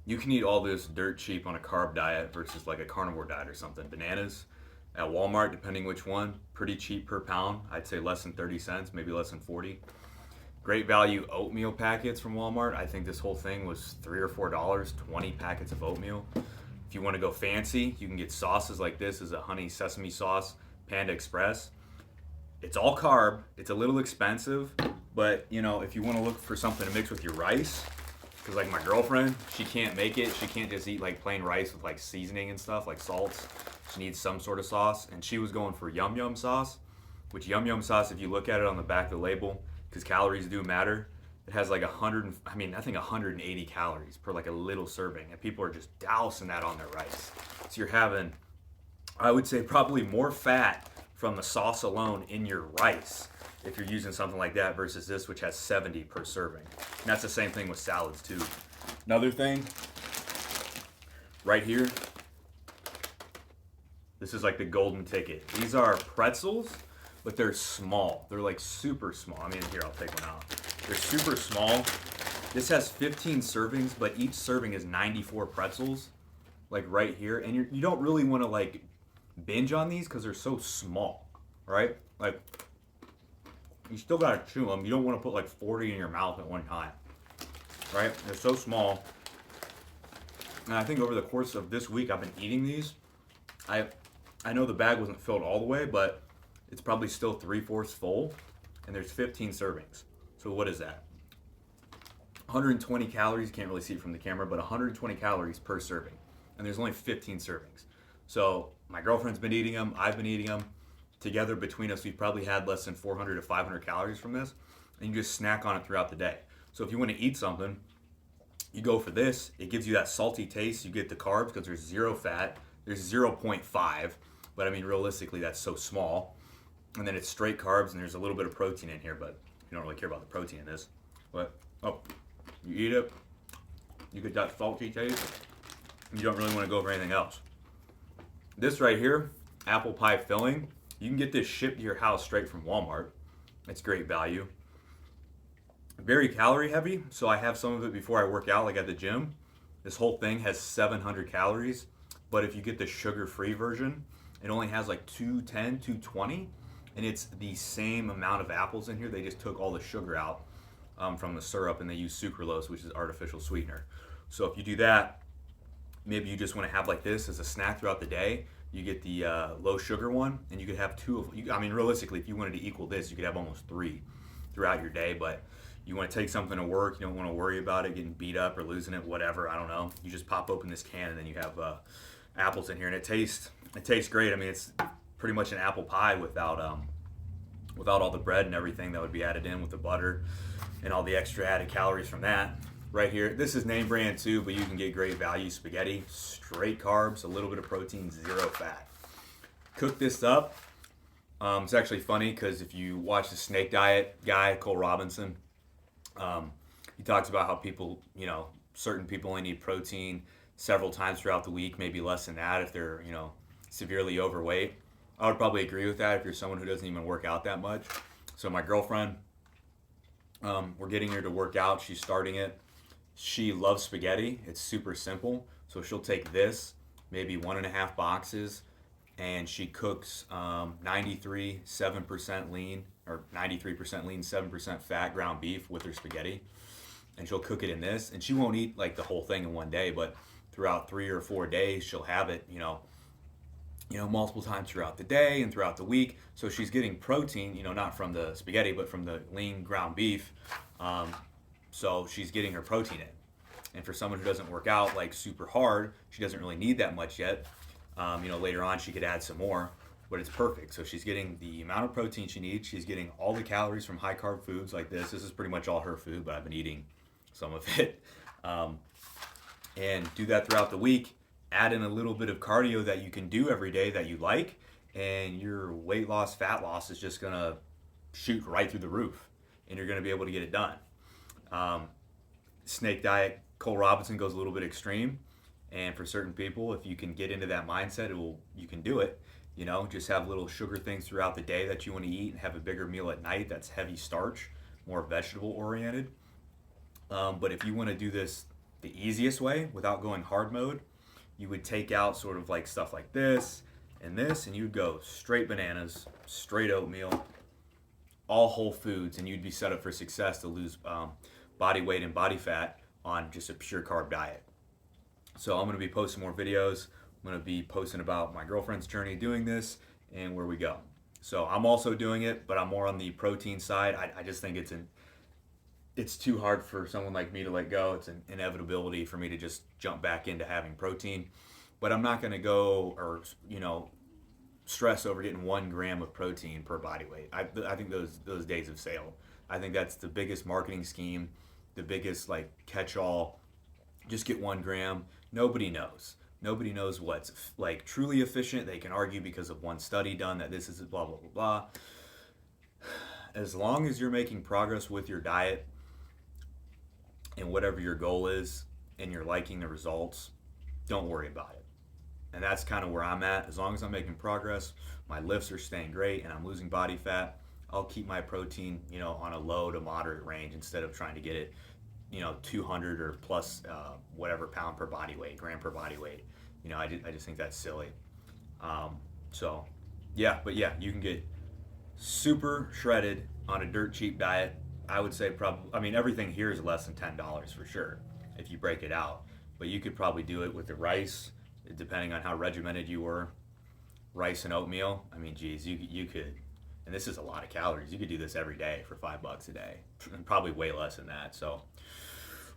You can eat all this dirt cheap on a carb diet versus like a carnivore diet or something. Bananas at Walmart, depending which one, pretty cheap per pound. I'd say less than 30 cents, maybe less than 40. Great value oatmeal packets from Walmart. I think this whole thing was $3 or $4, 20 packets of oatmeal. If you want to go fancy, you can get sauces like this. Is a honey sesame sauce, Panda Express. It's all carb. It's a little expensive, but if you want to look for something to mix with your rice, because like my girlfriend, she can't make it. She can't just eat like plain rice with like seasoning and stuff like salts. She needs some sort of sauce, and she was going for yum yum sauce. Which yum yum sauce, if you look at it on the back of the label, because calories do matter, it has like 100. I think 180 calories per like a little serving, and people are just dousing that on their rice. So you're having, I would say, probably more fat from the sauce alone in your rice if you're using something like that versus this, which has 70 per serving. And that's the same thing with salads too. Another thing, right here, this is like the golden ticket. These are pretzels, but they're small. They're like super small. Here, I'll take one out. They're super small. This has 15 servings, but each serving is 94 pretzels, like right here. And you don't really want to like binge on these because they're so small, right? Like, you still gotta chew them. You don't want to put like 40 in your mouth at one time, right? They're so small. And I think over the course of this week, I've been eating these. I know the bag wasn't filled all the way, but it's probably still 3/4 full, and there's 15 servings. So what is that? 120 calories. You can't really see it from the camera, but 120 calories per serving, and there's only 15 servings. So my girlfriend's been eating them. I've been eating them. Together between us, we've probably had less than 400 to 500 calories from this, and you just snack on it throughout the day. So if you want to eat something, you go for this. It gives you that salty taste. You get the carbs because there's zero fat. There's 0.5, but realistically, that's so small. And then it's straight carbs, and there's a little bit of protein in here, but you don't really care about the protein in this. But, you eat it, you get that salty taste, and you don't really want to go for anything else. This right here, apple pie filling, you can get this shipped to your house straight from Walmart. It's great value. Very calorie heavy, so I have some of it before I work out, like at the gym. This whole thing has 700 calories, but if you get the sugar-free version, it only has like 210, 220, and it's the same amount of apples in here. They just took all the sugar out from the syrup, and they use sucralose, which is artificial sweetener. So if you do that, maybe you just want to have like this as a snack throughout the day. You get the low sugar one, and you could have two of. Realistically, if you wanted to equal this, you could have almost three throughout your day. But you want to take something to work, you don't want to worry about it getting beat up or losing it, whatever. I don't know. You just pop open this can, and then you have apples in here, and it tastes great. It's pretty much an apple pie without all the bread and everything that would be added in with the butter and all the extra added calories from that. Right here, this is name brand too, but you can get great value spaghetti, straight carbs, a little bit of protein, zero fat. Cook this up. It's actually funny because if you watch the snake diet guy, Cole Robinson, he talks about how people, certain people only need protein several times throughout the week, maybe less than that if they're, severely overweight. I would probably agree with that if you're someone who doesn't even work out that much. So my girlfriend, we're getting her to work out. She's starting it. She loves spaghetti. It's super simple. So she'll take this, maybe 1.5 boxes, and she cooks 7% lean, or 93% lean, 7% fat ground beef with her spaghetti. And she'll cook it in this. And she won't eat like the whole thing in one day, but throughout 3 or 4 days, she'll have it, multiple times throughout the day and throughout the week. So she's getting protein, not from the spaghetti, but from the lean ground beef. So she's getting her protein in. And for someone who doesn't work out like super hard, she doesn't really need that much yet. Later on she could add some more, but it's perfect. So she's getting the amount of protein she needs. She's getting all the calories from high carb foods like this. This is pretty much all her food, but I've been eating some of it. And do that throughout the week. Add in a little bit of cardio that you can do every day that you like, and your weight loss, fat loss is just gonna shoot right through the roof, and you're gonna be able to get it done. Snake diet, Cole Robinson goes a little bit extreme, and for certain people, if you can get into that mindset, you can do it. Just have little sugar things throughout the day that you want to eat, and have a bigger meal at night that's heavy starch, more vegetable oriented. But if you want to do this the easiest way without going hard mode, you would take out sort of like stuff like this, and you'd go straight bananas, straight oatmeal, all whole foods, and you'd be set up for success to lose body weight and body fat on just a pure carb diet. So I'm going to be posting more videos. I'm going to be posting about my girlfriend's journey doing this and where we go. So I'm also doing it, but I'm more on the protein side. I just think it's too hard for someone like me to let go. It's an inevitability for me to just jump back into having protein. But I'm not going to go or, stress over getting 1 gram of protein per body weight. I think those days have sailed. I think that's the biggest marketing scheme, the biggest like catch-all. Just get 1 gram. Nobody knows. Nobody knows what's like truly efficient. They can argue because of one study done that this is blah, blah, blah, blah. As long as you're making progress with your diet and whatever your goal is and you're liking the results, don't worry about it. And that's kind of where I'm at. As long as I'm making progress, my lifts are staying great, and I'm losing body fat, I'll keep my protein, on a low to moderate range instead of trying to get it, 200 or plus whatever pound per body weight, gram per body weight. I just think that's silly. So, yeah, but yeah, you can get super shredded on a dirt cheap diet. I would say probably, everything here is less than $10 for sure if you break it out. But you could probably do it with the rice, depending on how regimented you were. Rice and oatmeal, geez, you could, and this is a lot of calories, you could do this every day for $5 a day, and probably way less than that. So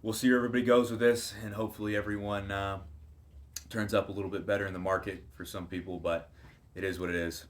we'll see where everybody goes with this, and hopefully everyone turns up a little bit better in the market for some people, but it is what it is.